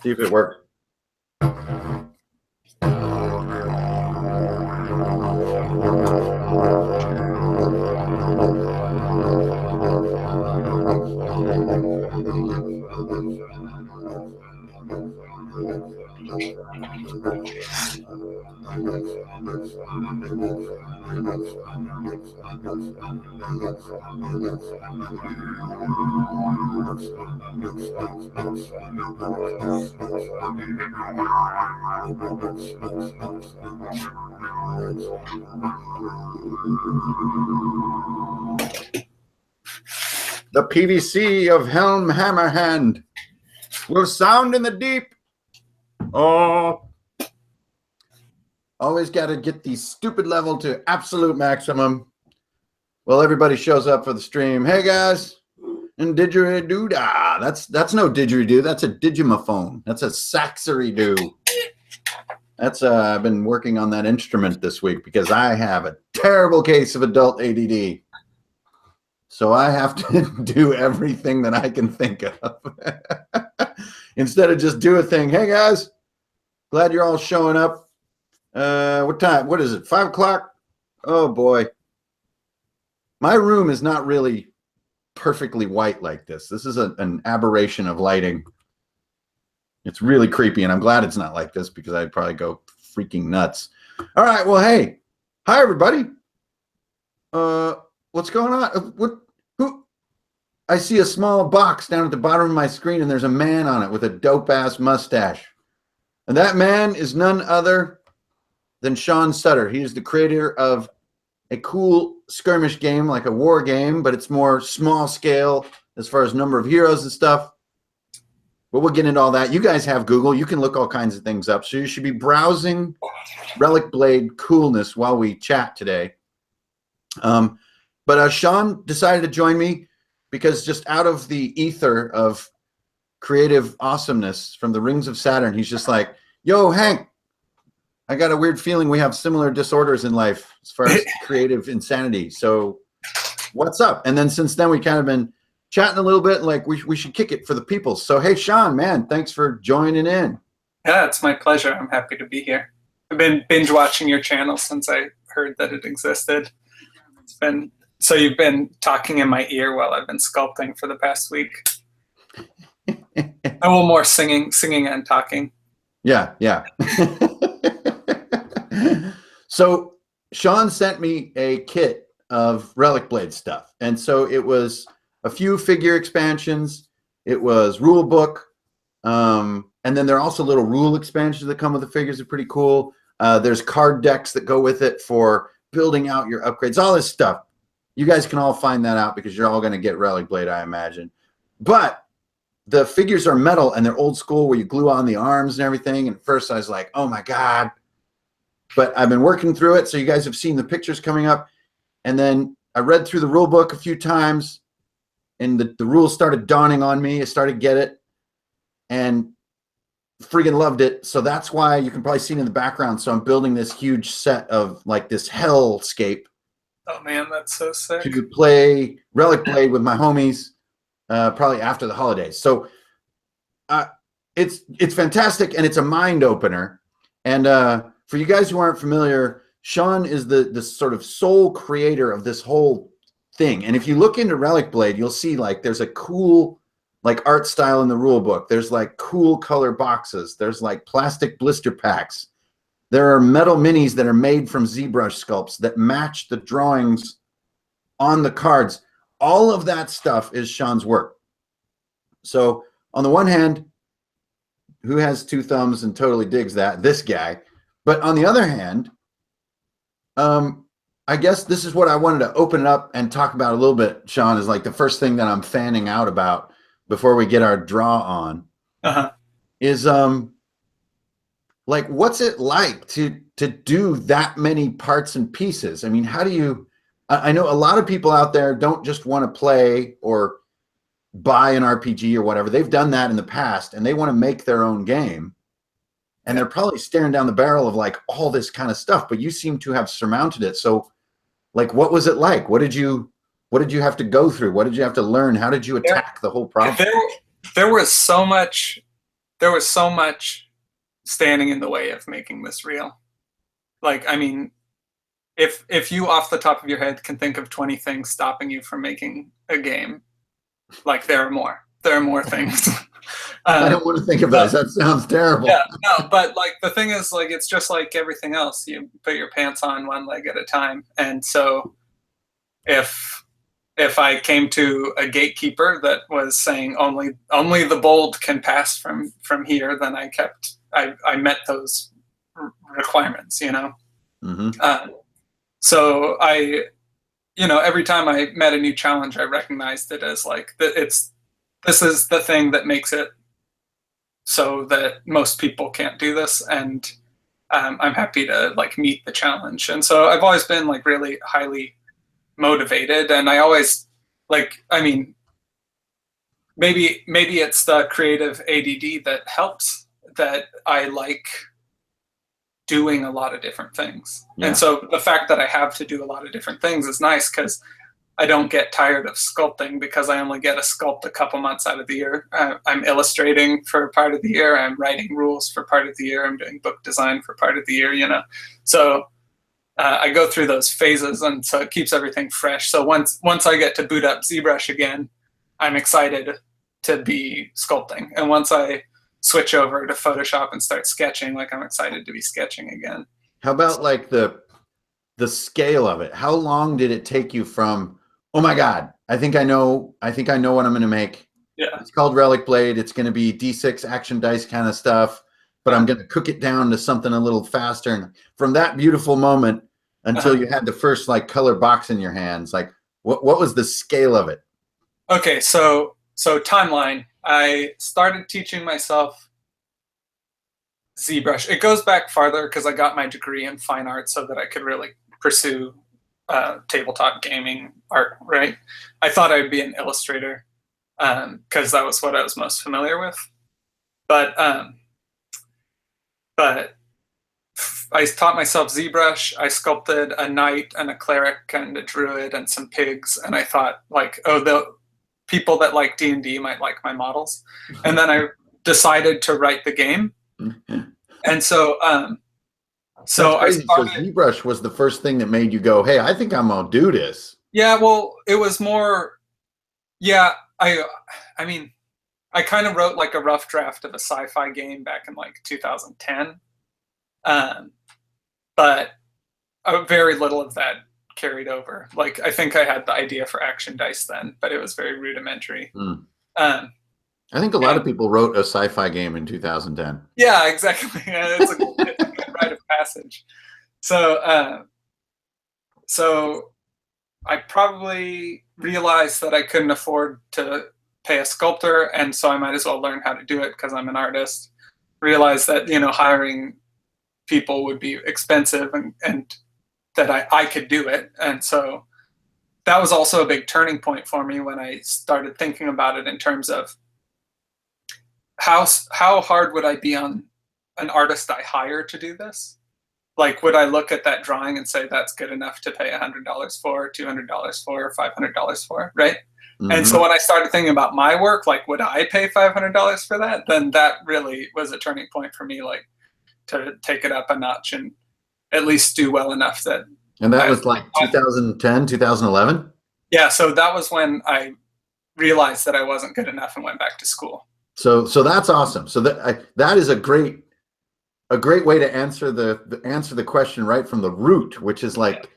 See if it works. The PVC of Helm Hammerhand will sound in the deep. Oh, always got to get the stupid level to absolute maximum. Well, everybody shows up for the stream. Hey guys, and didgeridoo. That's no didgeridoo. That's a digimophone. That's a saxery-doo. That's I've been working on that instrument this week because I have a terrible case of adult ADD. So I have to do everything that I can think of. Instead of just do a thing. Hey guys, glad you're all showing up. What time? What is it? 5 o'clock? Oh boy. My room is not really perfectly white like this. This is an aberration of lighting. It's really creepy, and I'm glad it's not like this because I'd probably go freaking nuts. All right, well, hey. Hi, everybody. What's going on? Who? I see a small box down at the bottom of my screen, and there's a man on it with a dope-ass mustache. And that man is none other than Sean Sutter. He is the creator of a cool skirmish game, like a war game, but it's more small scale as far as number of heroes and stuff. But we'll get into all that. You guys have Google. You can look all kinds of things up. So you should be browsing Relicblade coolness while we chat today. But Sean decided to join me because just out of the ether of creative awesomeness from the Rings of Saturn, he's just like, yo, Hank, I got a weird feeling we have similar disorders in life as far as creative insanity. So what's up? And then since then, we kind of been chatting a little bit, like we should kick it for the people. So, hey, Sean, man, thanks for joining in. Yeah, it's my pleasure. I'm happy to be here. I've been binge watching your channel since I heard that it existed. It's been so you've been talking in my ear while I've been sculpting for the past week. A little more singing and talking. Yeah. So Sean sent me a kit of Relicblade stuff. And so it was a few figure expansions. It was rule book. And then there are also little rule expansions that come with the figures. Are pretty cool. There's card decks that go with it for building out your upgrades, all this stuff. You guys can all find that out because you're all going to get Relicblade, I imagine. But the figures are metal and they're old school where you glue on the arms and everything. And at first I was like, oh my God. But I've been working through it. So you guys have seen the pictures coming up. And then I read through the rule book a few times and the rules started dawning on me. I started to get it and friggin' loved it. So that's why you can probably see it in the background. So I'm building this huge set of like this hellscape. Oh man, that's so sick. To play Relicblade with my homies probably after the holidays. So it's fantastic and it's a mind opener. And for you guys who aren't familiar, Sean is the sort of sole creator of this whole thing. And if you look into Relicblade, you'll see like there's a cool like art style in the rule book. There's like cool color boxes. There's like plastic blister packs. There are metal minis that are made from ZBrush sculpts that match the drawings on the cards. All of that stuff is Sean's work. So on the one hand, who has two thumbs and totally digs that? This guy. But on the other hand, I guess this is what I wanted to open it up and talk about a little bit, Sean, is like the first thing that I'm fanning out about before we get our draw on is like, what's it like to do that many parts and pieces? I mean, how do you, I know a lot of people out there don't just want to play or buy an RPG or whatever. They've done that in the past and they want to make their own game. And they're probably staring down the barrel of like all this kind of stuff, but you seem to have surmounted it. So like, what was it like? What did you have to go through? What did you have to learn? How did you attack the whole problem? There was so much there was so much standing in the way of making this real. Like, I mean, if you off the top of your head can think of 20 things stopping you from making a game, like there are more things. I don't want to think of those. That sounds terrible. Yeah, no, but like the thing is, like, it's just like everything else. You put your pants on one leg at a time. And so if I came to a gatekeeper that was saying only the bold can pass from here, then I met those requirements, you know. Mm-hmm. So every time I met a new challenge, I recognized it as like this is the thing that makes it so that most people can't do this, and I'm happy to like meet the challenge. And so I've always been like really highly motivated, and I always maybe it's the creative ADD that helps, that I like doing a lot of different things. Yeah. And so the fact that I have to do a lot of different things is nice, because I don't get tired of sculpting, because I only get to sculpt a couple months out of the year. I'm illustrating for part of the year. I'm writing rules for part of the year. I'm doing book design for part of the year, you know. So I go through those phases, and so it keeps everything fresh. So once I get to boot up ZBrush again, I'm excited to be sculpting. And once I switch over to Photoshop and start sketching, like I'm excited to be sketching again. How about like the scale of it? How long did it take you from, oh my God, I think I know what I'm going to make. Yeah. It's called Relicblade. It's going to be D6 action dice kind of stuff, but I'm going to cook it down to something a little faster. And from that beautiful moment until you had the first like color box in your hands, like what was the scale of it? Okay. So timeline, I started teaching myself ZBrush. It goes back farther, because I got my degree in fine art so that I could really pursue tabletop gaming art, right? I thought I'd be an illustrator, because that was what I was most familiar with. But I taught myself ZBrush. I sculpted a knight and a cleric and a druid and some pigs, and I thought, like, oh, the people that like D&D might like my models. And then I decided to write the game. And so I started. So ZBrush was the first thing that made you go, hey, I think I'm gonna do this. Yeah, well, it was more, yeah, I mean, I kind of wrote like a rough draft of a sci-fi game back in like 2010. But very little of that carried over. Like, I think I had the idea for action dice then, but it was very rudimentary. I think a lot of people wrote a sci-fi game in 2010. Yeah, exactly. It's a good rite of passage. So I probably realized that I couldn't afford to pay a sculptor, and so I might as well learn how to do it because I'm an artist. Realized that, you know, hiring people would be expensive, and that I could do it. And so that was also a big turning point for me when I started thinking about it in terms of how hard would I be on an artist I hire to do this? Like, would I look at that drawing and say that's good enough to pay $100 for, $200 for, or $500 for, right? Mm-hmm. And so when I started thinking about my work, like, would I pay $500 for that? Then that really was a turning point for me, like, to take it up a notch and at least do well enough that. And that was like 2010, 2011? Yeah, so that was when I realized that I wasn't good enough and went back to school. So that's awesome. So that is a great way to answer the question right from the root, which is like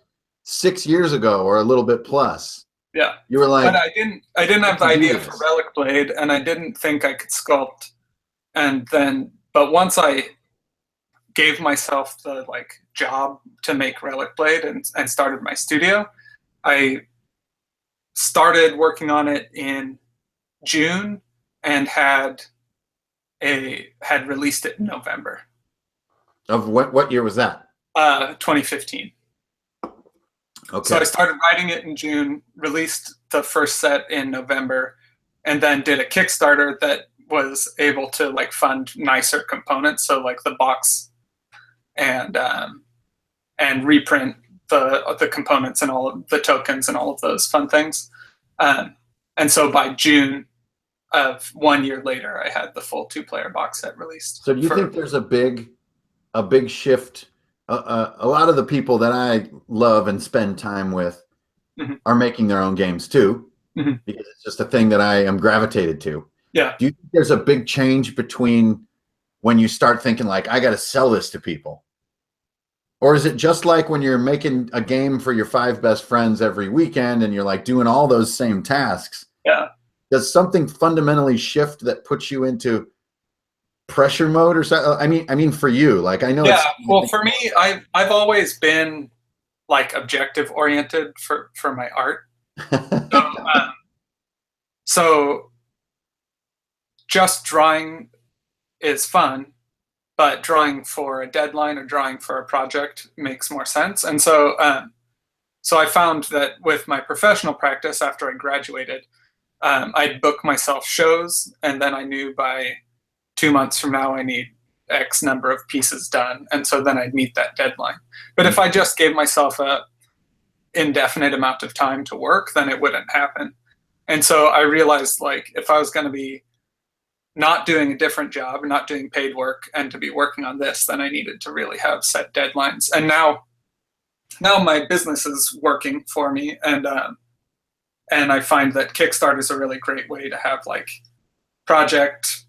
6 years ago or a little bit plus. Yeah, you were like, but I didn't have the idea for Relicblade, and I didn't think I could sculpt. But once I gave myself the like job to make Relicblade and started my studio, I started working on it in June and had released it in November. Of what year was that? 2015. Okay. So I started writing it in June, released the first set in November, and then did a Kickstarter that was able to like fund nicer components, so like the box and reprint the components and all of the tokens and all of those fun things. And so by June, of 1 year later, I had the full 2-player box set released. So do you think there's a big shift? A lot of the people that I love and spend time with are making their own games too, because it's just a thing that I am gravitated to. Yeah. Do you think there's a big change between when you start thinking like, I got to sell this to people? Or is it just like when you're making a game for your 5 best friends every weekend and you're like doing all those same tasks? Yeah. Does something fundamentally shift that puts you into pressure mode or something? I mean for you, like, I know. Yeah. Well, for me, I've always been like objective oriented for my art. So just drawing is fun, but drawing for a deadline or drawing for a project makes more sense. And so, so I found that with my professional practice after I graduated, I'd book myself shows, and then I knew by 2 months from now I need X number of pieces done, and so then I'd meet that deadline. But if I just gave myself a indefinite amount of time to work, then it wouldn't happen. And so I realized, like, if I was going to be not doing a different job, not doing paid work, and to be working on this, then I needed to really have set deadlines. And now my business is working for me, and I find that Kickstarter is a really great way to have like project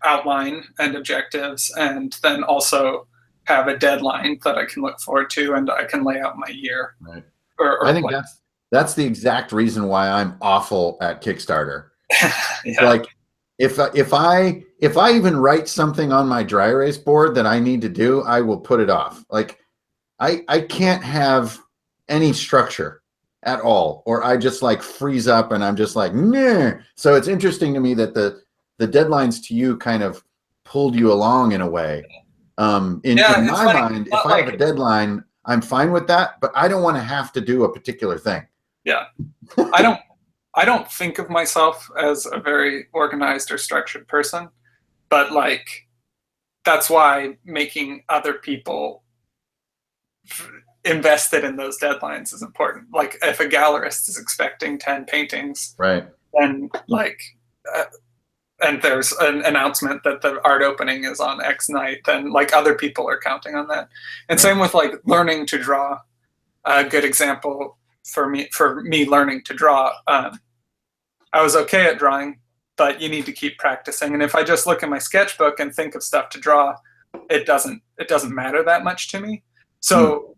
outline and objectives, and then also have a deadline that I can look forward to, and I can lay out my year. Right. Or I think that's the exact reason why I'm awful at Kickstarter. Yeah. Like, if I even write something on my dry erase board that I need to do, I will put it off. Like, I can't have any structure at all, or I just like freeze up and I'm just like, nah. So it's interesting to me that the deadlines to you kind of pulled you along in a way. In my mind, if I have a deadline, I'm fine with that, but I don't want to have to do a particular thing. Yeah. I don't think of myself as a very organized or structured person, but like, that's why making other people invested in those deadlines is important. Like, if a gallerist is expecting 10 paintings, right, then like, and there's an announcement that the art opening is on X night, then like other people are counting on that. And same with like learning to draw. A good example for me learning to draw, I was okay at drawing, but you need to keep practicing. And if I just look at my sketchbook and think of stuff to draw, it doesn't matter that much to me. So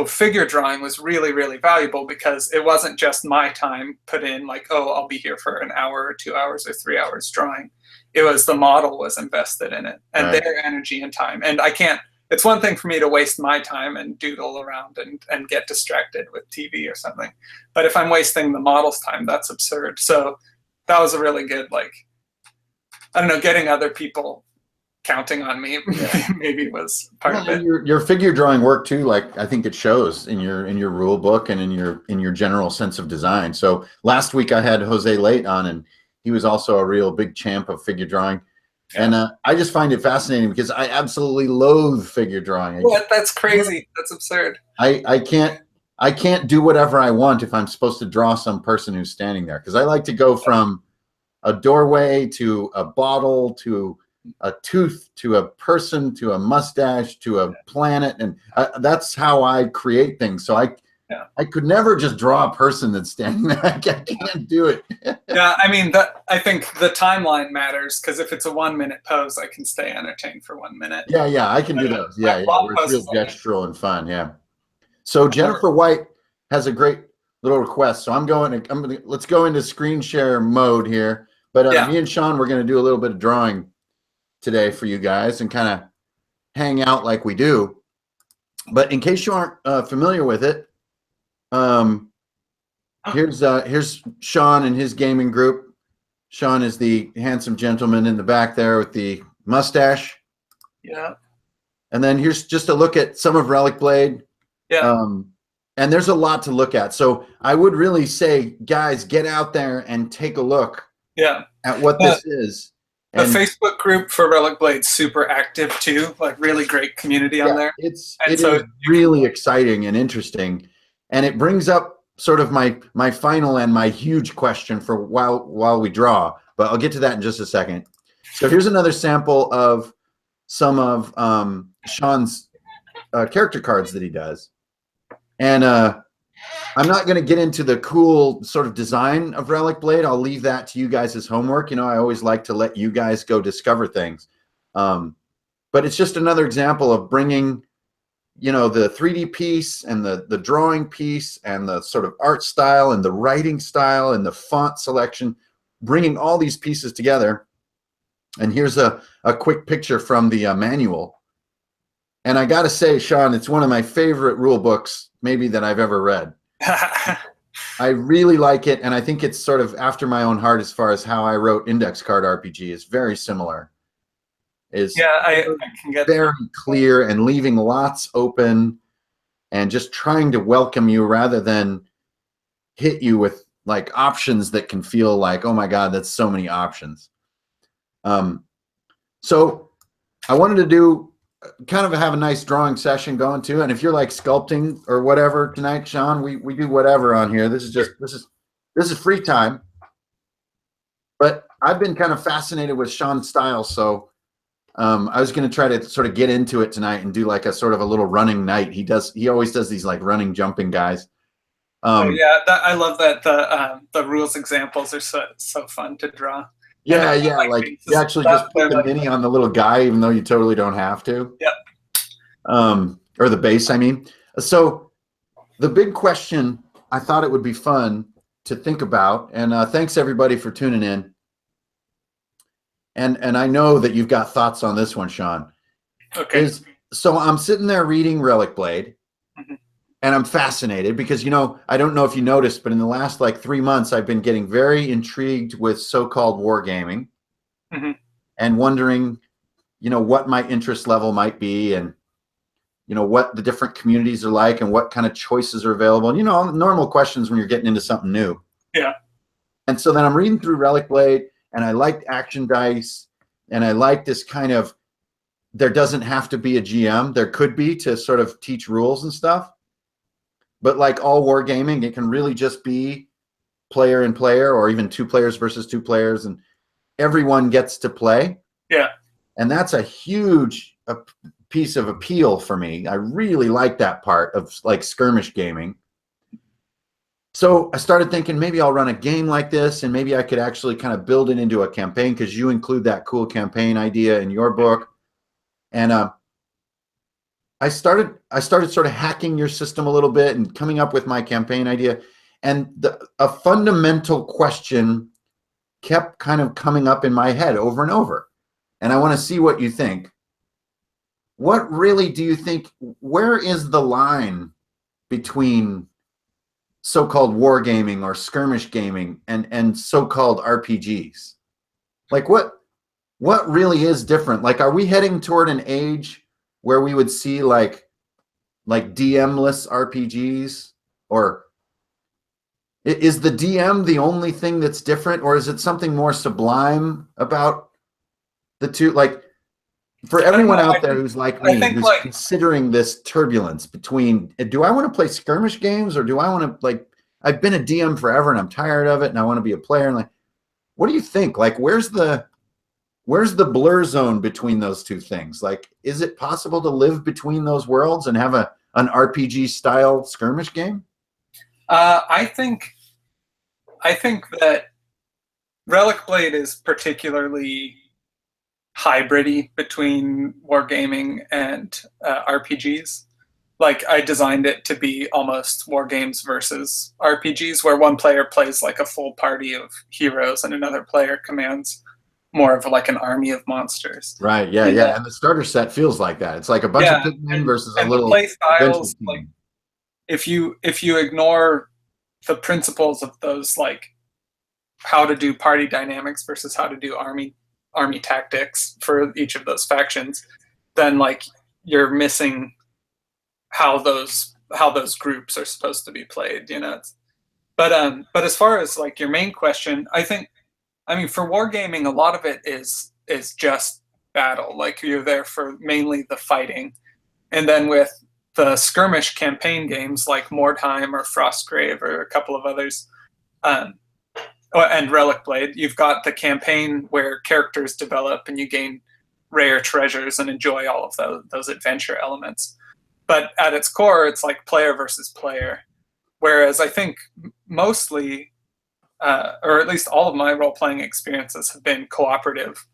figure drawing was really, really valuable, because it wasn't just my time put in, like, oh, I'll be here for an hour or 2 hours or 3 hours drawing. It was the model was invested in it, and their energy and time. And I can't, it's one thing for me to waste my time and doodle around and get distracted with TV or something. But if I'm wasting the model's time, that's absurd. So that was a really good, like, I don't know, getting other people counting on me maybe was part of it. Your figure drawing work too, like, I think it shows in your rule book and in your general sense of design. So last week I had Jose Late on, and he was also a real big champ of figure drawing. Yeah. And I just find it fascinating because I absolutely loathe figure drawing. What? That's crazy. That's absurd. I can't do whatever I want if I'm supposed to draw some person who's standing there, because I like to go from a doorway to a bottle to a tooth to a person to a mustache to a planet, and that's how I create things. So I could never just draw a person that's standing there. I can't do it. Yeah, I mean, I think the timeline matters, because if it's a 1 minute pose, I can stay entertained for 1 minute. Yeah, I can do those. Yeah, where it's real gestural and fun. Yeah. So Jennifer White has a great little request. So let's go into screen share mode here. But me and Sean, we're going to do a little bit of drawing today for you guys and kind of hang out like we do. But in case you aren't familiar with it, here's Sean and his gaming group. Sean is the handsome gentleman in the back there with the mustache. Yeah. And then here's just a look at some of Relicblade. Yeah. And there's a lot to look at. So I would really say, guys, get out there and take a look at what this is. The Facebook group for Relicblade's super active too, like really great community on there. It is really exciting and interesting. And it brings up sort of my final and my huge question for while we draw. but I'll get to that in just a second. So here's another sample of some of Sean's character cards that he does. And I'm not going to get into the cool sort of design of Relicblade. I'll leave that to you guys as homework. You know, I always like to let you guys go discover things. But it's just another example of bringing, you know, the 3D piece and the drawing piece and the sort of art style and the writing style and the font selection, bringing all these pieces together. And here's a quick picture from the manual. And I got to say, Sean, it's one of my favorite rule books maybe that I've ever read. I really like it, and I think it's sort of after my own heart as far as how I wrote index card RPG. Is very similar. I can get very clear and leaving lots open and just trying to welcome you rather than hit you with like options that can feel like, oh my God, that's so many options. So I wanted to do kind of have a nice drawing session going too. And if you're like sculpting or whatever tonight, Sean, we do whatever on here. This is free time. But I've been kind of fascinated with Sean's style, so I was going to try to sort of get into it tonight and do like a sort of a little running night. He always does these like running, jumping guys. I love that the rules examples are so fun to draw. Yeah, like you actually just put the mini on the little guy, even though you totally don't have to. Yep. Or the base, I mean. So the big question I thought it would be fun to think about, and thanks everybody for tuning in. And I know that you've got thoughts on this one, Sean. Okay. So I'm sitting there reading Relicblade, and I'm fascinated because, you know, I don't know if you noticed, but in the last like 3 months, I've been getting very intrigued with so-called wargaming and wondering, you know, what my interest level might be and, you know, what the different communities are like and what kind of choices are available. And, you know, normal questions when you're getting into something new. Yeah. And so then I'm reading through Relicblade, and I liked action dice, and I like this kind of, there doesn't have to be a GM. There could be to sort of teach rules and stuff. But like all wargaming, it can really just be player and player, or even 2 players versus 2 players, and everyone gets to play. Yeah. And that's a huge piece of appeal for me. I really like that part of like skirmish gaming. So I started thinking maybe I'll run a game like this, and maybe I could actually kind of build it into a campaign, because you include that cool campaign idea in your book. And I started sort of hacking your system a little bit and coming up with my campaign idea. And a fundamental question kept kind of coming up in my head over and over. And I want to see what you think. What really do you think, where is the line between so-called wargaming or skirmish gaming and so-called RPGs? Like what really is different? Like, are we heading toward an age where we would see like DM-less RPGs? Or is the DM the only thing that's different, or is it something more sublime about the two? Like, for everyone out there who's like me, who's like considering this turbulence between, do I want to play skirmish games, or do I want to, like, I've been a DM forever and I'm tired of it and I want to be a player, and like, what do you think? Like, where's the blur zone between those two things? Like, is it possible to live between those worlds and have an RPG style skirmish game? I think that Relicblade is particularly hybrid-y between wargaming and RPGs. Like, I designed it to be almost war games versus RPGs, where one player plays like a full party of heroes and another player commands more of like an army of monsters. Right. Yeah. Yeah. And the starter set feels like that. It's like a bunch of Pikmin versus a little play styles. Like, if you ignore the principles of those, like how to do party dynamics versus how to do army tactics for each of those factions, then like you're missing how those groups are supposed to be played, you know. But as far as like your main question, I mean, for wargaming, a lot of it is just battle. Like, you're there for mainly the fighting. And then with the skirmish campaign games like Mordheim or Frostgrave or a couple of others, and Relicblade, you've got the campaign where characters develop and you gain rare treasures and enjoy all of those adventure elements. But at its core, it's like player versus player. Whereas I think mostly, or at least all of my role-playing experiences have been cooperative.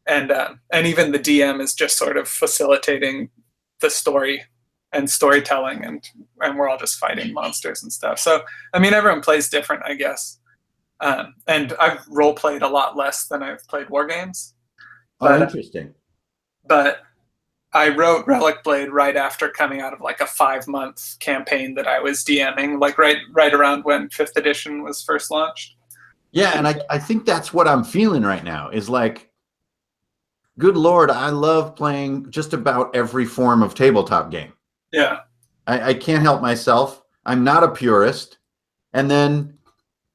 And even the DM is just sort of facilitating the story and storytelling, and we're all just fighting monsters and stuff. So, I mean, everyone plays different, I guess. And I've role-played a lot less than I've played war games. Oh, interesting. But I wrote Relicblade right after coming out of like a 5-month campaign that I was DMing, like right around when 5th edition was first launched. Yeah, and I think that's what I'm feeling right now is like, good Lord, I love playing just about every form of tabletop game. Yeah. I can't help myself. I'm not a purist. And then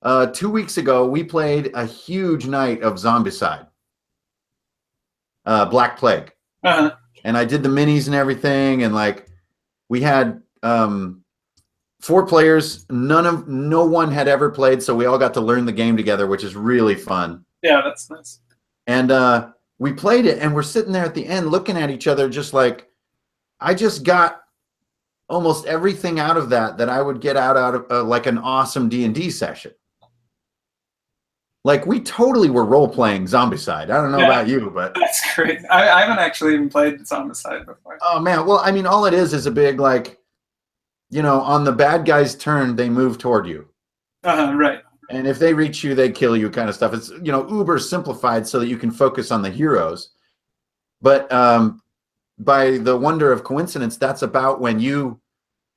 2 weeks ago, we played a huge night of Zombicide. Black Plague. Uh-huh. And I did the minis and everything, and like we had 4 players. No one had ever played, so we all got to learn the game together, which is really fun. Yeah, that's nice. And we played it, and we're sitting there at the end looking at each other just like, I just got almost everything out of that I would get out of like an awesome D&D session. Like, we totally were role-playing Zombicide. I don't know about you, but... That's great. I haven't actually even played Zombicide before. Oh, man. Well, I mean, all it is a big, like, you know, on the bad guy's turn, they move toward you. Right. And if they reach you, they kill you kind of stuff. It's, you know, uber simplified so that you can focus on the heroes. But by the wonder of coincidence, that's about when you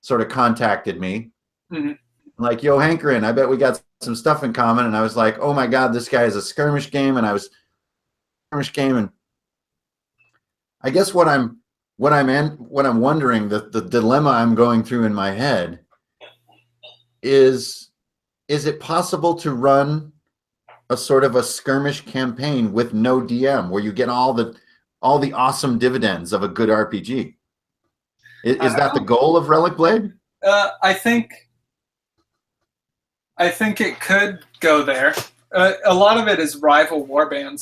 sort of contacted me. Mm-hmm. Like, yo, Hankerin, I bet we got some stuff in common. And I was like, oh my God, this guy is a skirmish game. And I was skirmish game. And I guess what I'm wondering, the dilemma I'm going through in my head is it possible to run a sort of a skirmish campaign with no DM where you get all the awesome dividends of a good RPG? Is that the goal of Relicblade? I think it could go there. A lot of it is rival warbands,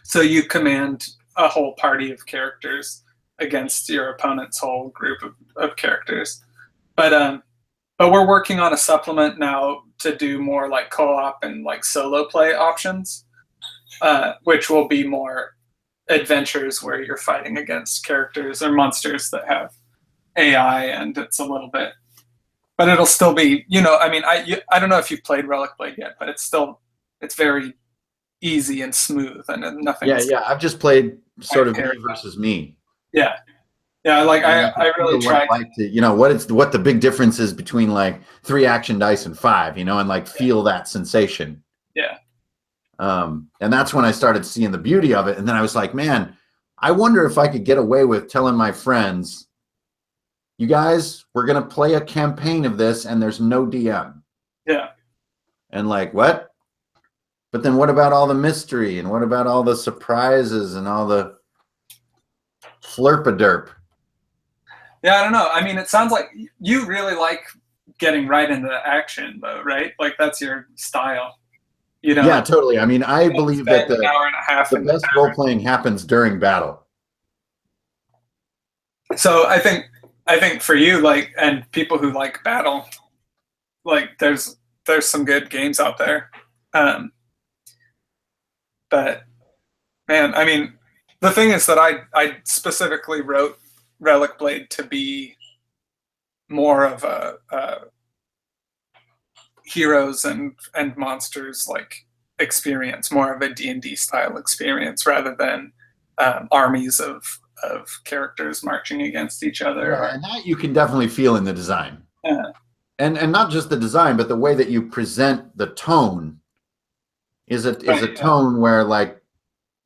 so you command a whole party of characters against your opponent's whole group of characters. But we're working on a supplement now to do more like co-op and like solo play options, which will be more adventures where you're fighting against characters or monsters that have AI, and it's a little bit. But it'll still be, you know, I mean, I don't know if you've played Relicblade yet, but it's very easy and smooth and nothing. Yeah. I've just played sort of me versus me. Yeah. Like I really tried. Like to, you know, what the big difference is between like 3 action dice and 5, you know, and like feel that sensation. Yeah. And that's when I started seeing the beauty of it. And then I was like, man, I wonder if I could get away with telling my friends, you guys, we're going to play a campaign of this and there's no DM. Yeah. And like, what? But then what about all the mystery and what about all the surprises and all the flirpaderp? Yeah, I don't know. I mean, it sounds like you really like getting right into action though, right? Like that's your style. You know? Yeah, totally. I mean, I believe that the hour and a half the best role-playing happens during battle. So I think for you, like, and people who like battle, like there's some good games out there. But man, I mean, the thing is that I specifically wrote Relicblade to be more of a heroes and monsters like experience, more of a D&D style experience rather than armies of characters marching against each other. Yeah, and that you can definitely feel in the design. And not just the design, but the way that you present the tone is a tone where, like,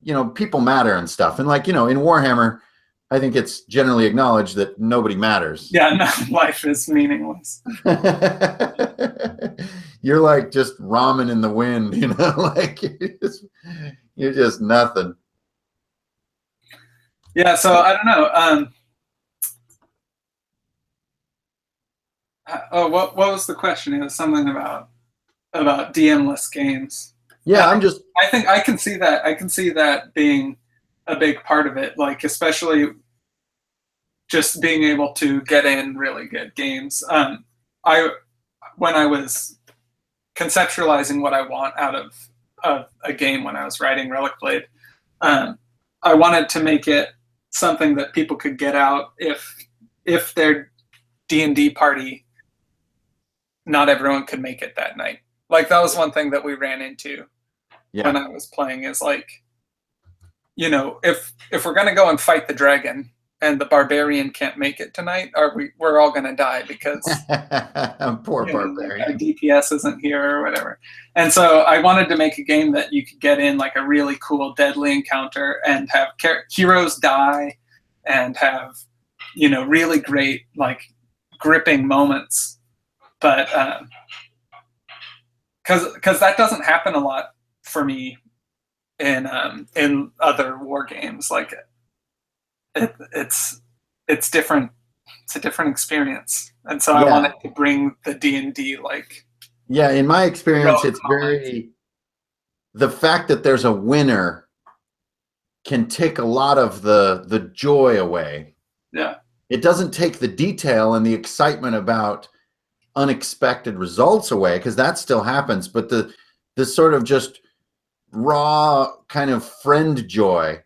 you know, people matter and stuff. And like, you know, in Warhammer, I think it's generally acknowledged that nobody matters. Yeah, no, life is meaningless. You're like just ramen in the wind, you know, like you're just nothing. Yeah, so I don't know. What was the question? It was something about. about DM-less games. Yeah, I think I can see that. I can see that being a big part of it, like especially just being able to get in really good games. When I was conceptualizing what I want out of a game when I was writing Relicblade, I wanted to make it something that people could get out if their D&D party, not everyone could make it that night. Like that was one thing that we ran into when I was playing, is like, you know, if we're gonna go and fight the dragon and the barbarian can't make it tonight, we're all gonna die because poor barbarian. Our DPS isn't here or whatever. And so I wanted to make a game that you could get in like a really cool deadly encounter and have heroes die and have, you know, really great like gripping moments, but because that doesn't happen a lot for me in other war games. Like it's different. It's a different experience, and so I wanted to bring the D&D like. Yeah, in my experience, it's very, the fact that there's a winner can take a lot of the joy away. Yeah, it doesn't take the detail and the excitement about unexpected results away, because that still happens, but the sort of just raw kind of friend joy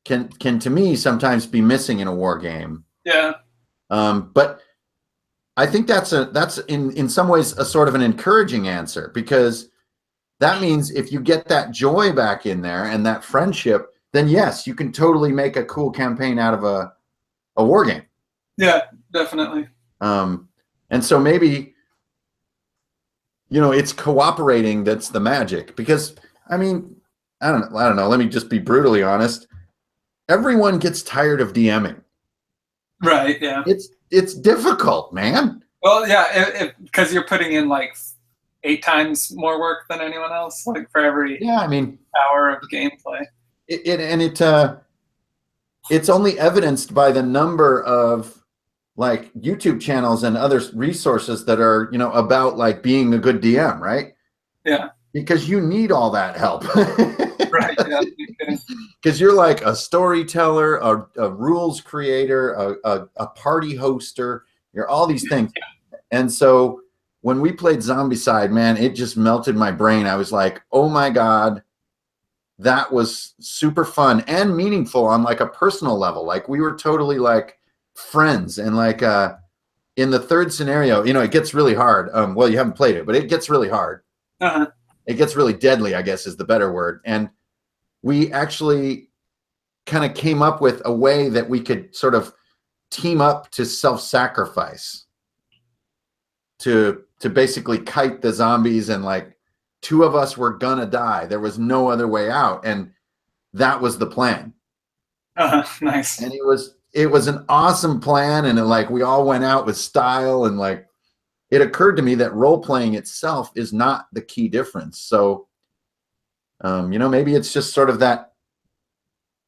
can to me sometimes be missing in a war game. Yeah. But I think that's in some ways a sort of an encouraging answer, because that means if you get that joy back in there and that friendship, then yes, you can totally make a cool campaign out of a war game. Yeah, definitely. And so maybe, you know, it's cooperating that's the magic, because I mean, I don't know. Let me just be brutally honest. Everyone gets tired of DMing. Right. Yeah. It's difficult, man. Well, yeah, because you're putting in like 8 times more work than anyone else, like for every hour of gameplay. It's only evidenced by the number of like YouTube channels and other resources that are, you know, about like being a good DM, right? Yeah. Because you need all that help. Right. Yeah. Because you're like a storyteller, a rules creator, a party hoster. You're all these things. Yeah. And so when we played Zombicide, man, it just melted my brain. I was like, oh my God, that was super fun and meaningful on like a personal level. Like we were totally like friends. And like in the third scenario, you know, it gets really hard. Well, you haven't played it, but it gets really hard. Uh-huh. It gets really deadly, I guess is the better word. And we actually kind of came up with a way that we could sort of team up to self-sacrifice to basically kite the zombies, and like 2 of us were gonna die. There was no other way out, and that was the plan. Nice. And it was an awesome plan, and like we all went out with style, and like it occurred to me that role-playing itself is not the key difference. So you know, maybe it's just sort of that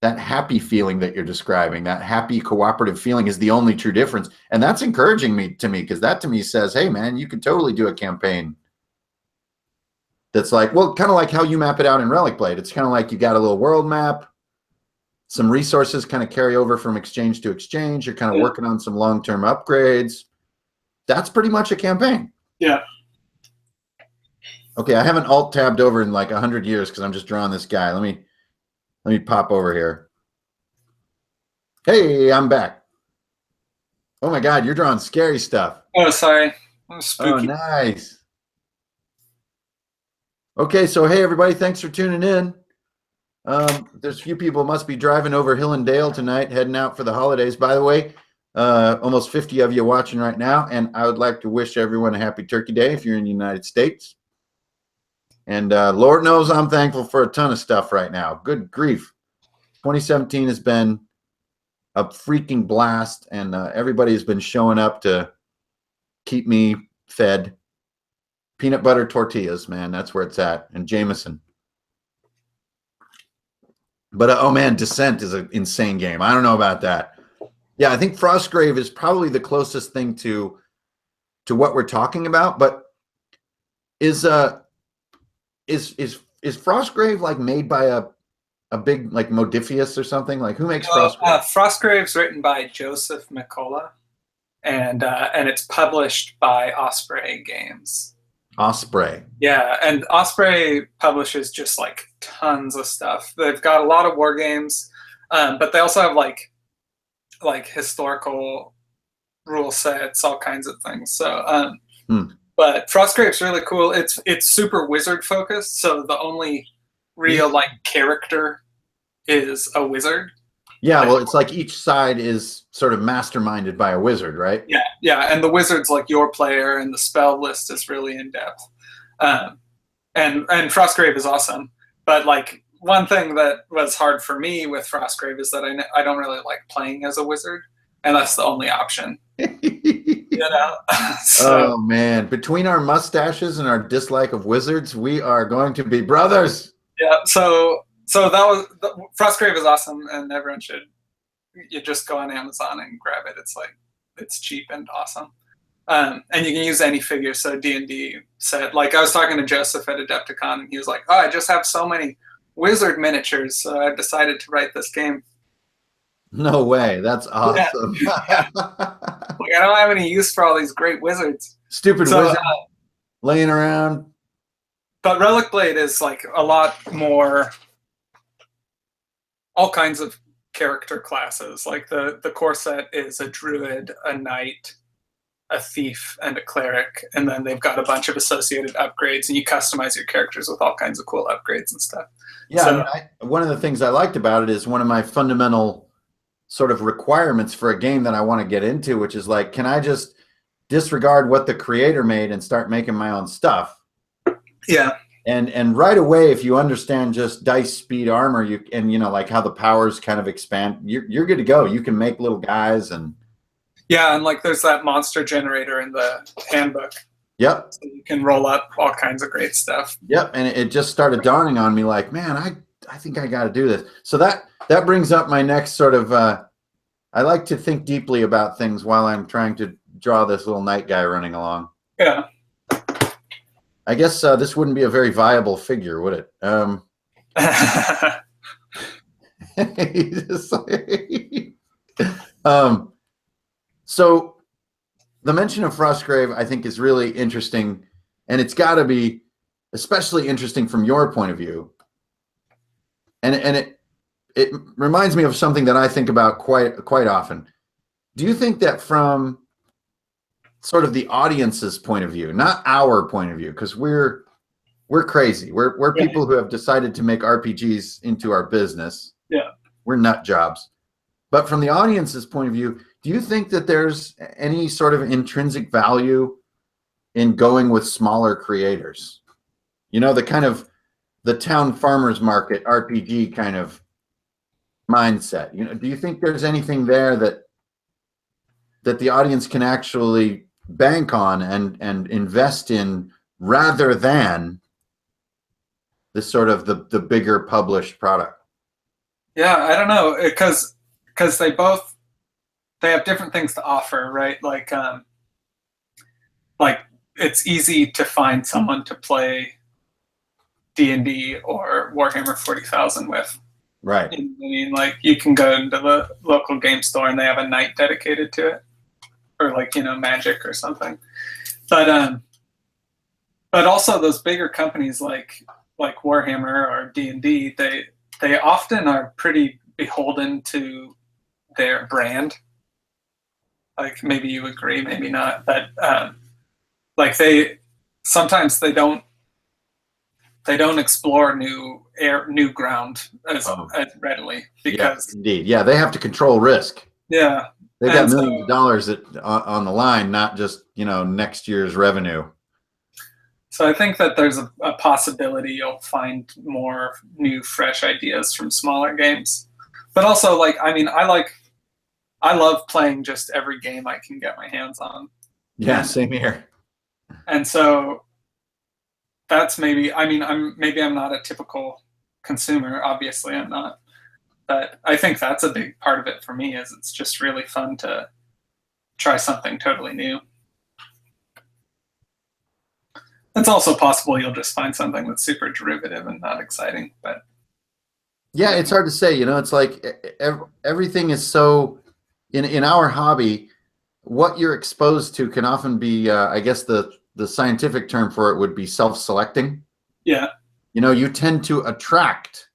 happy feeling that you're describing, that happy cooperative feeling is the only true difference. And that's encouraging to me, because that to me says, hey man, you can totally do a campaign that's like, well, kind of like how you map it out in Relicblade. It's kind of like you got a little world map, some resources kind of carry over from exchange to exchange. You're kind of working on some long-term upgrades. That's pretty much a campaign. Yeah. Okay, I haven't alt tabbed over in like 100 years because I'm just drawing this guy. Let me pop over here. Hey, I'm back. Oh my God, you're drawing scary stuff. Oh, sorry. Spooky. Oh, nice. Okay, so hey everybody, thanks for tuning in. There's a few people must be driving over hill and dale tonight, heading out for the holidays. By the way, almost 50 of you watching right now, and I would like to wish everyone a happy Turkey Day if you're in the United States. And Lord knows I'm thankful for a ton of stuff right now. Good grief. 2017 has been a freaking blast, and everybody has been showing up to keep me fed. Peanut butter tortillas, man, that's where it's at. And Jameson. But oh man, Descent is an insane game. I don't know about that. Yeah, I think Frostgrave is probably the closest thing to what we're talking about, but Is Frostgrave like made by a big like Modifius or something? Like who makes Frostgrave? Frostgrave's written by Joseph McCullough, and it's published by Osprey Games. Osprey. Yeah, and Osprey publishes just like tons of stuff. They've got a lot of war games, but they also have like historical rule sets, all kinds of things. So, but Frostgrave's really cool. It's super wizard focused, so the only real like character is a wizard. Yeah, well, it's like each side is sort of masterminded by a wizard, right? Yeah, and the wizard's like your player, and the spell list is really in depth. And Frostgrave is awesome, but like one thing that was hard for me with Frostgrave is that I don't really like playing as a wizard, and that's the only option. You know? So, oh man, between our mustaches and our dislike of wizards, we are going to be brothers. Yeah, so Frostgrave is awesome, and everyone should. You just go on Amazon and grab it. It's cheap and awesome, and you can use any figure. So D&D set. Like I was talking to Joseph at Adepticon, and he was like, "Oh, I just have so many wizard miniatures, so I've decided to write this game." No way, that's awesome. Yeah. Like I don't have any use for all these great wizards. Stupid wizard laying around. But Relicblade is like a lot more. All kinds of character classes. Like the core set is a druid, a knight, a thief, and a cleric, and then they've got a bunch of associated upgrades, and you customize your characters with all kinds of cool upgrades and stuff. Yeah, so, one of the things I liked about it is one of my fundamental sort of requirements for a game that I want to get into, which is like, can I just disregard what the creator made and start making my own stuff? Yeah. And right away, if you understand just dice, speed, armor, and you know like how the powers kind of expand, you're good to go. You can make little guys and yeah, and like there's that monster generator in the handbook. Yep. So you can roll up all kinds of great stuff. Yep, and it just started dawning on me like, man, I think I got to do this. So that brings up my next sort of. I like to think deeply about things while I'm trying to draw this little knight guy running along. Yeah. I guess this wouldn't be a very viable figure, would it? So the mention of Frostgrave, I think, is really interesting, and it's got to be especially interesting from your point of view. And it reminds me of something that I think about quite often. Do you think that from sort of the audience's point of view, not our point of view, because we're crazy. We're people who have decided to make RPGs into our business. Yeah. We're nut jobs. But from the audience's point of view, do you think that there's any sort of intrinsic value in going with smaller creators? You know, the kind of the town farmers market RPG kind of mindset. You know, do you think there's anything there that the audience can actually bank on and invest in rather than the sort of the bigger published product? Yeah, I don't know, because they have different things to offer, right? Like it's easy to find someone to play D&D or Warhammer 40,000 with. Right. I mean, like you can go into the local game store and they have a night dedicated to it, or like, you know, Magic or something. But also those bigger companies like Warhammer or D&D, they often are pretty beholden to their brand. Like maybe you agree, maybe not, but like sometimes they don't explore new ground as readily because indeed, yeah, they have to control risk. Yeah, they got millions of dollars on the line, not just, you know, next year's revenue. So I think that there's a possibility you'll find more new, fresh ideas from smaller games. But also, like, I mean, I love playing just every game I can get my hands on. Yeah, same here. And so that's maybe, I mean, I'm not a typical consumer. Obviously, I'm not. But I think that's a big part of it for me, is it's just really fun to try something totally new. It's also possible you'll just find something that's super derivative and not exciting. But yeah, it's hard to say. It's like everything is so in our hobby. What you're exposed to can often be, I guess the scientific term for it would be self-selecting. Yeah. You tend to attract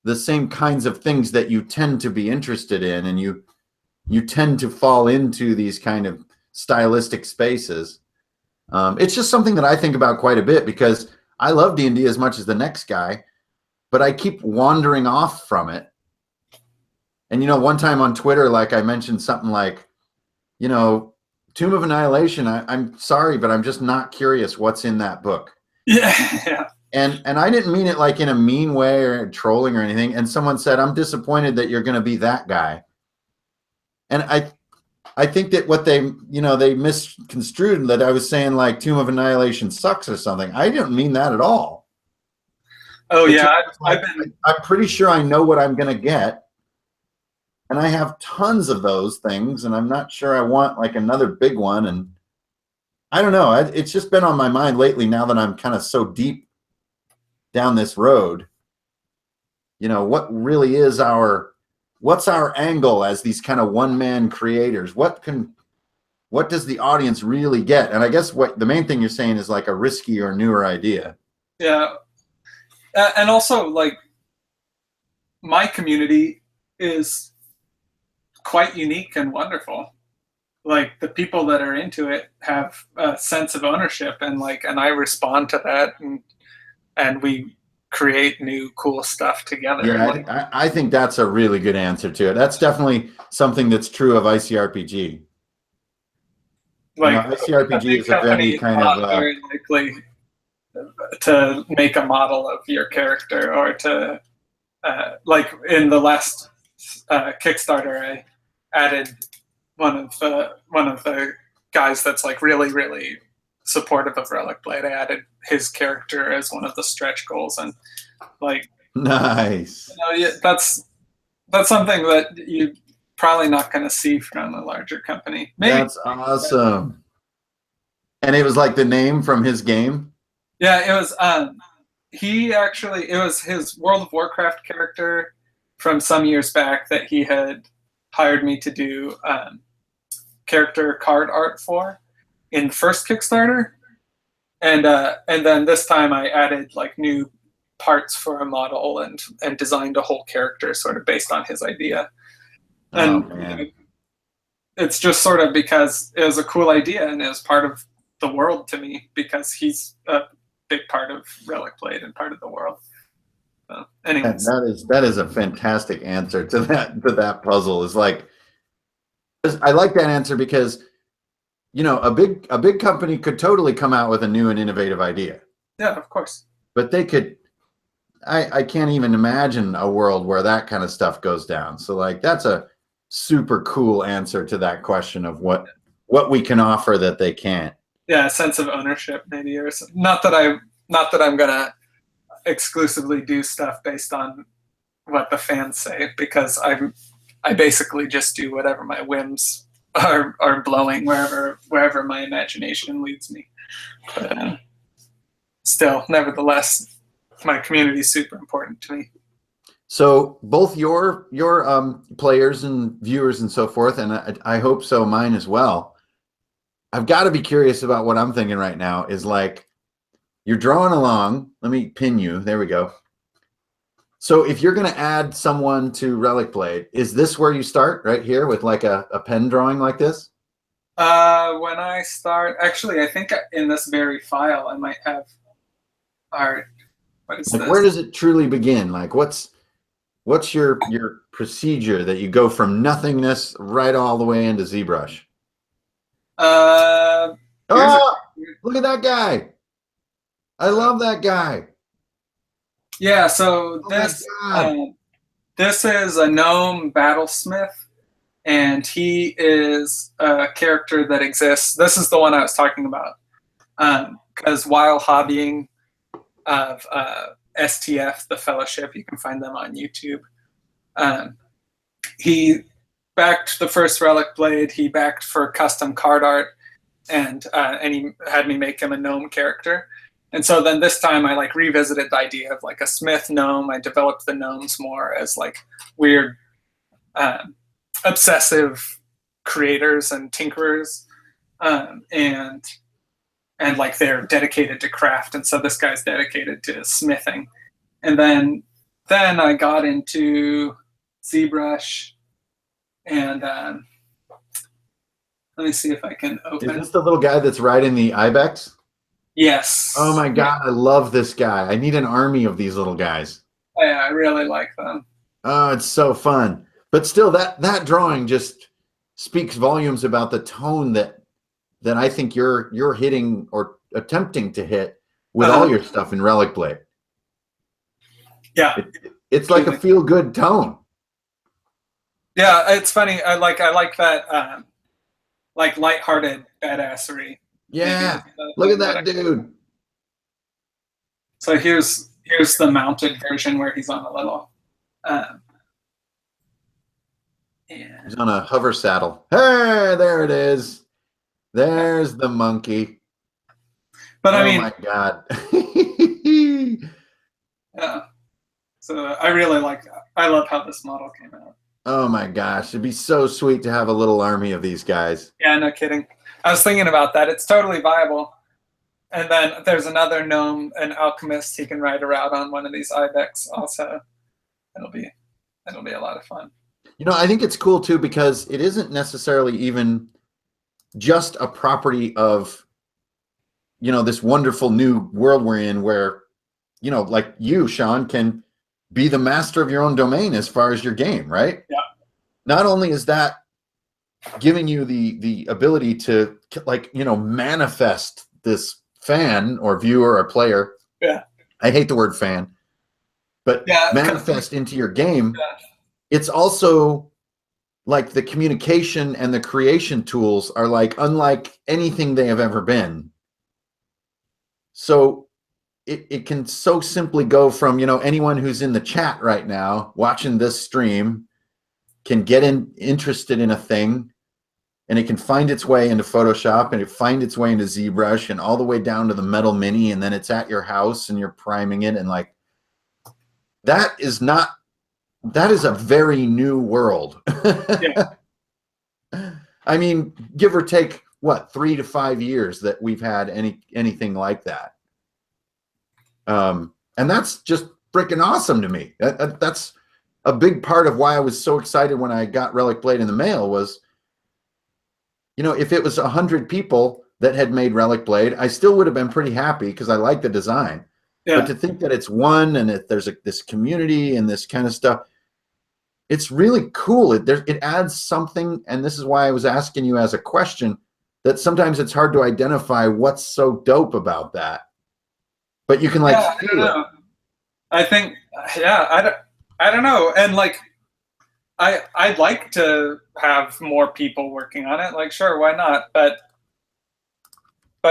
the same kinds of things that you tend to be interested in, and you tend to fall into these kind of stylistic spaces. It's just something that I think about quite a bit because I love D&D as much as the next guy, but I keep wandering off from it. And, one time on Twitter, like I mentioned something like, Tomb of Annihilation, I'm sorry, but I'm just not curious what's in that book. Yeah. And I didn't mean it like in a mean way or trolling or anything. And someone said, I'm disappointed that you're going to be that guy. And I think that what they misconstrued that I was saying like Tomb of Annihilation sucks or something. I didn't mean that at all. Oh, yeah. I'm pretty sure I know what I'm going to get. And I have tons of those things, and I'm not sure I want like another big one. And I don't know. It's just been on my mind lately now that I'm kind of so deep down this road. What really is what's our angle as these kind of one-man creators? What does the audience really get? And I guess what the main thing you're saying is like a risky or newer idea. Yeah. And also, like, my community is quite unique and wonderful. Like, the people that are into it have a sense of ownership, and I respond to that, and we create new cool stuff together. Yeah, I think that's a really good answer to it. That's definitely something that's true of ICRPG. Like, ICRPG is a very kind of very likely to make a model of your character, or to like in the last Kickstarter, I added one of the guys that's like really, really supportive of Relicblade. I added his character as one of the stretch goals, and like, nice. That's something that you're probably not going to see from a larger company. Maybe. That's awesome. And it was like the name from his game? Yeah, it was. It was his World of Warcraft character from some years back that he had hired me to do character card art for in first Kickstarter, and then this time I added like new parts for a model and designed a whole character sort of based on his idea. And it's just sort of because it was a cool idea and it was part of the world to me, because he's a big part of Relicblade and part of the world. So, anyways, that is a fantastic answer to that puzzle. Is like, I like that answer because a big company could totally come out with a new and innovative idea. Yeah, of course. But they could. I can't even imagine a world where that kind of stuff goes down. So like, that's a super cool answer to that question of what we can offer that they can't. Yeah, a sense of ownership, maybe, or something. Not that I'm gonna exclusively do stuff based on what the fans say, because I basically just do whatever my whims are blowing wherever my imagination leads me. But still, nevertheless, my community is super important to me. So both your players and viewers and so forth, and I hope so mine as well. I've got to be curious about what I'm thinking right now is like, you're drawing along. Let me pin you. There we go. So if you're going to add someone to Relicblade, is this where you start, right here with like a pen drawing like this? When I start, actually, I think in this very file, I might have art. What is like, this? where does it truly begin? Like, what's your procedure that you go from nothingness right all the way into ZBrush? Look at that guy. I love that guy. Yeah, so this is a gnome battlesmith, and he is a character that exists. This is the one I was talking about. Because while hobbying of STF, the Fellowship, you can find them on YouTube, he backed the first Relicblade. He backed for custom card art, and he had me make him a gnome character. And so then this time I like revisited the idea of like a smith gnome. I developed the gnomes more as like weird, obsessive creators and tinkerers, and like they're dedicated to craft. And so this guy's dedicated to smithing. And then I got into ZBrush, and let me see if I can open. Is this the little guy that's riding the ibex? Yes. Oh my God, I love this guy. I need an army of these little guys. Yeah, I really like them. Oh, it's so fun. But still, that drawing just speaks volumes about the tone that I think you're hitting or attempting to hit with all your stuff in Relicblade. Yeah. It's like a feel-good tone. Yeah, it's funny. I like that like lighthearted badassery. Yeah, look at that dude. So here's the mounted version where he's on a little. He's on a hover saddle. Hey, there it is. There's the monkey. But I oh mean, my God. yeah. So I really like that. I love how this model came out. Oh my gosh, it'd be so sweet to have a little army of these guys. Yeah, no kidding. I was thinking about that. It's totally viable. And then there's another gnome, an alchemist. He can ride around on one of these ibex also. It'll be a lot of fun. You know, I think it's cool too because it isn't necessarily even just a property of, you know, this wonderful new world we're in where, you know, like you, Sean, can be the master of your own domain as far as your game, right? Yeah. Not only is that giving you the ability to, like, you know, manifest this fan or viewer or player. Yeah. I hate the word fan, but yeah, manifest into your game. Yeah. It's also like the communication and the creation tools are like unlike anything they have ever been. So it can so simply go from, you know, anyone who's in the chat right now watching this stream can get interested in a thing, and it can find its way into Photoshop, and it find its way into ZBrush, and all the way down to the Metal Mini, and then it's at your house and you're priming it, and like that is a very new world. Yeah. I mean, give or take what, 3 to 5 years that we've had anything like that. And that's just freaking awesome to me. That's a big part of why I was so excited when I got Relicblade in the mail was, you know, if it was 100 people that had made Relicblade, I still would have been pretty happy because I like the design. Yeah. But to think that it's one and there's this community and this kind of stuff, it's really cool. It adds something, and this is why I was asking you as a question, that sometimes it's hard to identify what's so dope about that. But you can like feel it. I think, yeah, I don't know. And like, I'd like to have more people working on it. Like, sure, why not? But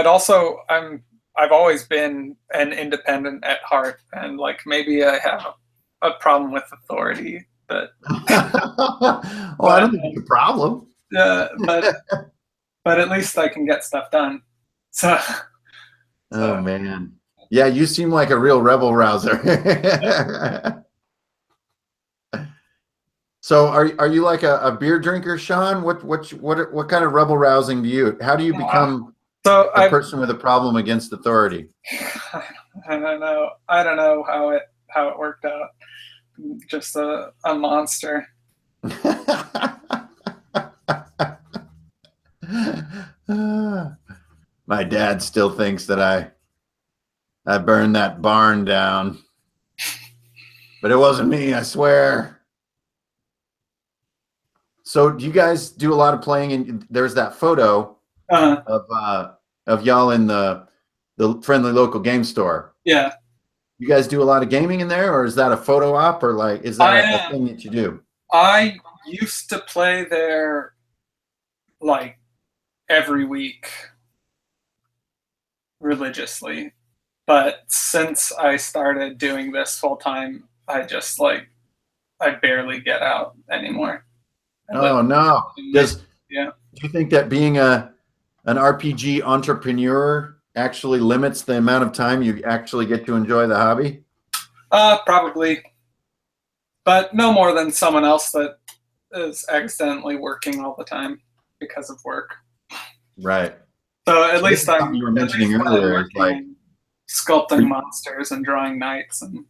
also, I've always been an independent at heart, and like maybe I have a problem with authority. But well, I don't think it's a problem. But at least I can get stuff done. So. Oh man. Yeah, you seem like a real rebel rouser. So are you like a beer drinker, Sean? What kind of rebel rousing do you? How do you become a person with a problem against authority? I don't know. I don't know how it worked out. Just a monster. My dad still thinks that I burned that barn down, but it wasn't me, I swear. So do you guys do a lot of playing? And there's that photo of y'all in the friendly local game store. Yeah. You guys do a lot of gaming in there, or is that a photo op, or like is that a thing that you do? I used to play there like every week religiously. But since I started doing this full time, I just I barely get out anymore. Oh no! Do you think that being a an RPG entrepreneur actually limits the amount of time you actually get to enjoy the hobby? Probably, but no more than someone else that is accidentally working all the time because of work. Right. So at least something you were mentioning earlier is like sculpting monsters and drawing knights and.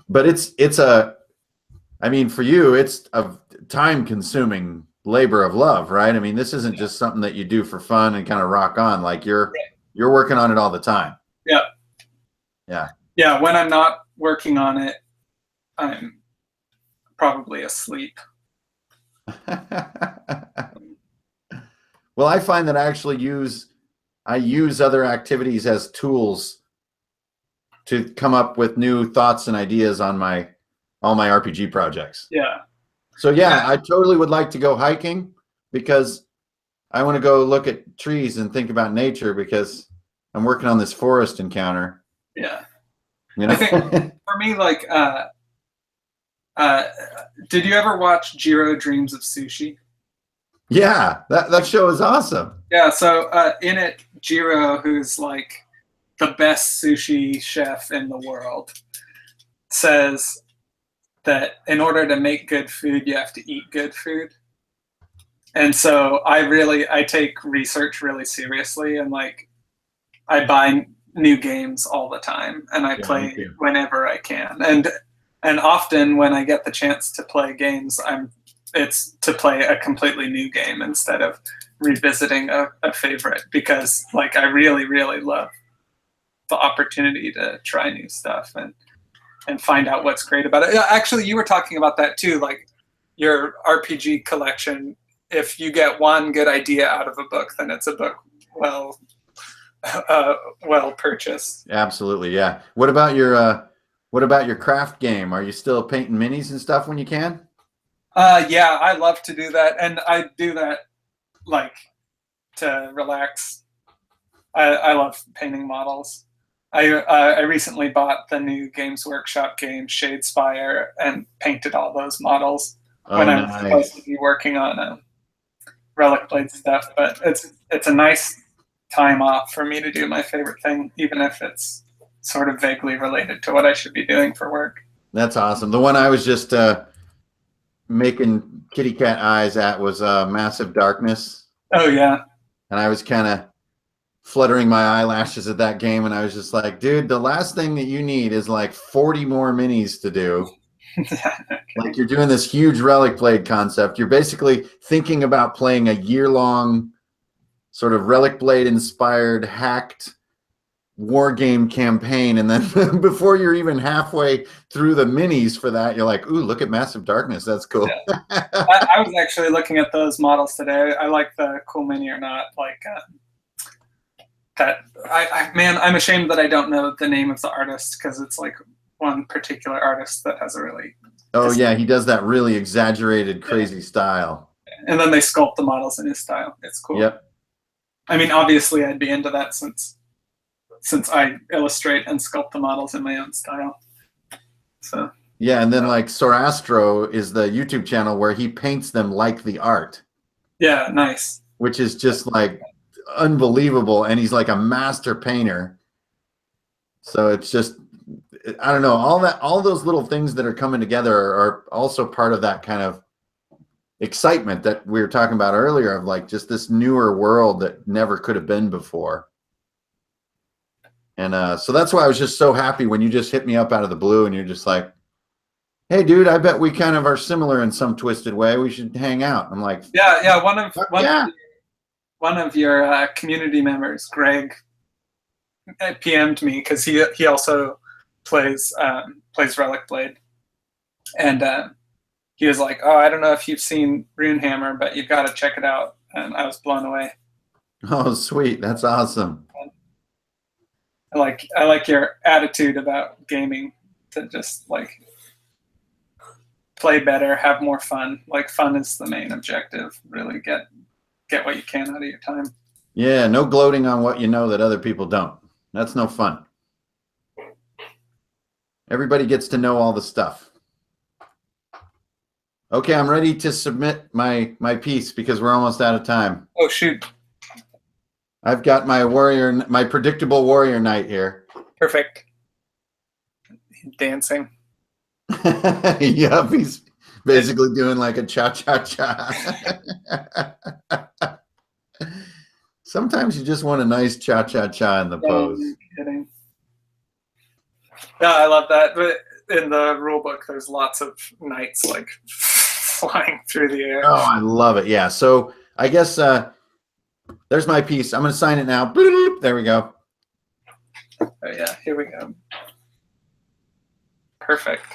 But it's a, I mean, for you, it's a time-consuming labor of love, right? I mean, this isn't just something that you do for fun and kind of rock on. Like you're working on it all the time. Yeah. Yeah. Yeah. When I'm not working on it, I'm probably asleep. Well, I find that I use other activities as tools to come up with new thoughts and ideas on all my RPG projects. Yeah. So yeah, I totally would like to go hiking because I want to go look at trees and think about nature because I'm working on this forest encounter. Yeah. You know? I think for me, like, did you ever watch Jiro Dreams of Sushi? Yeah, that show is awesome. Yeah, so in it, Jiro, who's like the best sushi chef in the world, says that in order to make good food, you have to eat good food. And so I take research really seriously, and like I buy new games all the time, and I play whenever I can. And often when I get the chance to play games, it's to play a completely new game instead of revisiting a favorite, because like I really, really love the opportunity to try new stuff and find out what's great about it. Actually, you were talking about that too, like your RPG collection. If you get one good idea out of a book, then it's a book well purchased. Absolutely, yeah. What about your craft game? Are you still painting minis and stuff when you can? Yeah, I love to do that, and I do that like to relax. I love painting models. I recently bought the new Games Workshop game Shadespire and painted all those models when I was supposed to be working on Relicblade stuff. But it's a nice time off for me to do my favorite thing, even if it's sort of vaguely related to what I should be doing for work. That's awesome. The one I was just making kitty cat eyes at was Massive Darkness. Oh yeah. And I was kind of fluttering my eyelashes at that game, and I was just like, dude, the last thing that you need is like 40 more minis to do. Like you're doing this huge Relicblade concept. You're basically thinking about playing a year-long sort of Relicblade inspired hacked war game campaign, and then before you're even halfway through the minis for that, you're like, ooh, look at Massive Darkness. That's cool. Yeah. I was actually looking at those models today. I like the Cool Mini or Not, like that. Man, I'm ashamed that I don't know the name of the artist, because it's like one particular artist that has a really yeah, he does that really exaggerated crazy style, and then they sculpt the models in his style. It's cool. Yep. I mean, obviously I'd be into that since I illustrate and sculpt the models in my own style. So yeah, and then like Sorastro is the YouTube channel where he paints them like the art. Yeah, nice. Which is just like unbelievable, and he's like a master painter. So it's just, I don't know, all those little things that are coming together are also part of that kind of excitement that we were talking about earlier, of like just this newer world that never could have been before. And so that's why I was just so happy when you just hit me up out of the blue and you're just like, hey dude, I bet we kind of are similar in some twisted way. We should hang out. I'm like, yeah. One of your community members, Greg, PM'd me because he also plays Relicblade, and he was like, "Oh, I don't know if you've seen Runehammer, but you've got to check it out." And I was blown away. Oh, sweet! That's awesome. I like your attitude about gaming, to just like play better, have more fun. Like fun is the main objective. Really get what you can out of your time. Yeah, no gloating on what you know that other people don't. That's no fun. Everybody gets to know all the stuff. Okay, I'm ready to submit my piece because we're almost out of time. Oh shoot! I've got my predictable warrior knight here. Perfect. Dancing. Yep, he's basically doing like a cha-cha-cha. Sometimes you just want a nice cha-cha-cha in the pose. You're kidding. Yeah, I love that. But in the rule book, there's lots of knights like flying through the air. Oh, I love it. Yeah. So I guess there's my piece. I'm going to sign it now. There we go. Oh yeah, here we go. Perfect.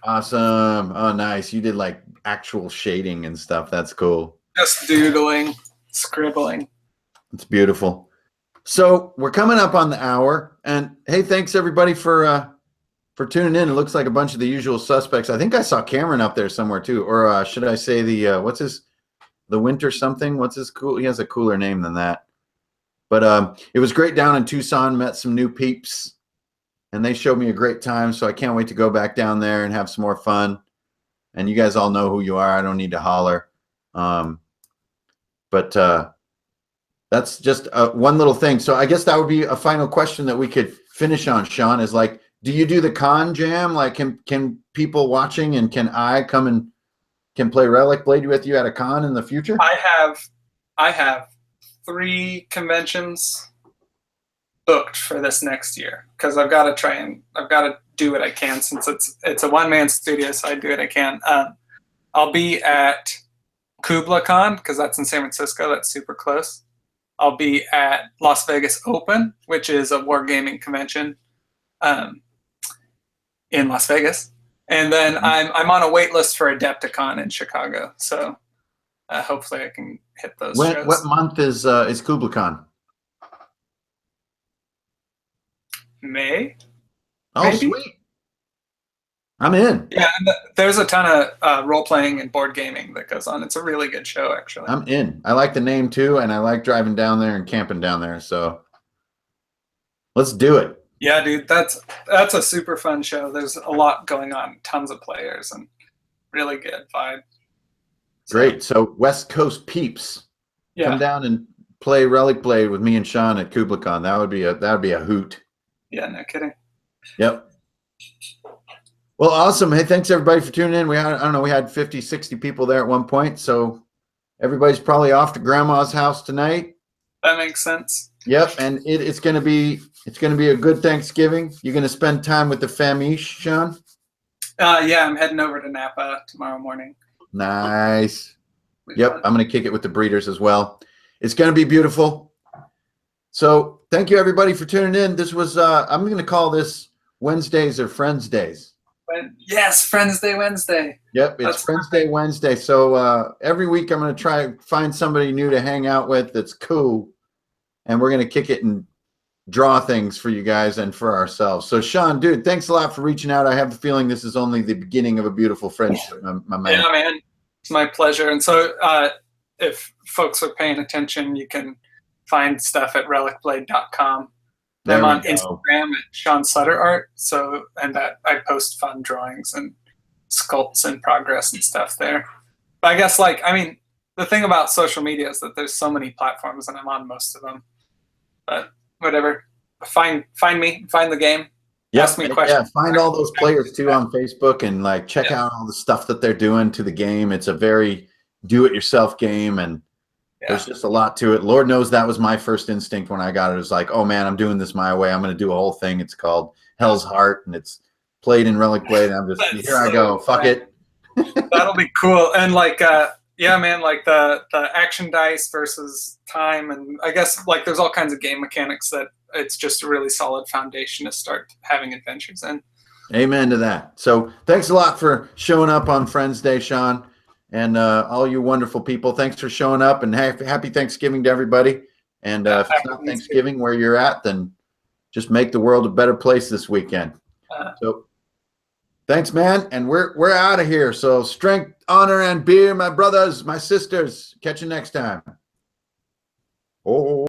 Awesome. Oh, nice. You did like actual shading and stuff. That's cool. Just doodling, scribbling. It's beautiful. So we're coming up on the hour, and hey, thanks everybody for tuning in. It looks like a bunch of the usual suspects. I think I saw Cameron up there somewhere too, or should I say the Winter something? What's his cool? He has a cooler name than that. But it was great down in Tucson. Met some new peeps, and they showed me a great time. So I can't wait to go back down there and have some more fun. And you guys all know who you are. I don't need to holler. But that's just one little thing. So I guess that would be a final question that we could finish on, Sean, is like, do you do the con jam? Like, can people watching and can I come and can play Relicblade with you at a con in the future? I have 3 conventions booked for this next year because I've got to do what I can since it's a one-man studio, so I do what I can. I'll be at KublaCon because that's in San Francisco. That's super close. I'll be at Las Vegas Open, which is a wargaming convention in Las Vegas. And then I'm on a wait list for Adepticon in Chicago. So hopefully I can hit those shows. What month is KublaCon? May? Oh, maybe? Sweet. I'm in. Yeah, there's a ton of role-playing and board gaming that goes on. It's a really good show, actually. I'm in. I like the name, too, and I like driving down there and camping down there. So let's do it. Yeah, dude, that's a super fun show. There's a lot going on, tons of players, and really good vibe. Great. So West Coast peeps, come down and play Relicblade with me and Sean at KublaCon. That would be a hoot. Yeah, no kidding. Yep. Well, awesome. Hey, thanks everybody for tuning in. We had 50, 60 people there at one point. So everybody's probably off to grandma's house tonight. That makes sense. Yep. And it's going to be a good Thanksgiving. You're going to spend time with the famish, Sean? Yeah, I'm heading over to Napa tomorrow morning. Nice. Yep. I'm going to kick it with the breeders as well. It's going to be beautiful. So thank you everybody for tuning in. This was, I'm going to call this Wednesdays or Friends Days. Yes, Friends Day Wednesday. Yep, it's Friends Day Wednesday. So every week I'm going to try find somebody new to hang out with that's cool, and we're going to kick it and draw things for you guys and for ourselves. So Sean, dude, thanks a lot for reaching out. I have the feeling this is only the beginning of a beautiful friendship, my man. Yeah, man, it's my pleasure. And so if folks are paying attention, you can find stuff at relicblade.com. I'm on Instagram at Sean Sutter Art. So, and that I post fun drawings and sculpts in progress and stuff there. But I guess, the thing about social media is that there's so many platforms, and I'm on most of them. But whatever, find me, find the game. Ask me questions. Yeah, find all those players too on Facebook and check out all the stuff that they're doing to the game. It's a very do-it-yourself game, and there's just a lot to it. Lord knows that was my first instinct when I got it. It was like, oh man, I'm doing this my way. I'm going to do a whole thing. It's called Hell's Heart, and it's played in Relicblade. And I'm just here. I go. Fuck it. That'll be cool. And yeah, man, the action dice versus time, and I guess there's all kinds of game mechanics that it's just a really solid foundation to start having adventures in. Amen to that. So thanks a lot for showing up on Friends Day, Sean. And all you wonderful people, thanks for showing up, and happy Thanksgiving to everybody. And if it's not Thanksgiving where you're at, then just make the world a better place this weekend. So thanks, man. And we're out of here. So strength, honor, and beer, my brothers, my sisters. Catch you next time. Oh.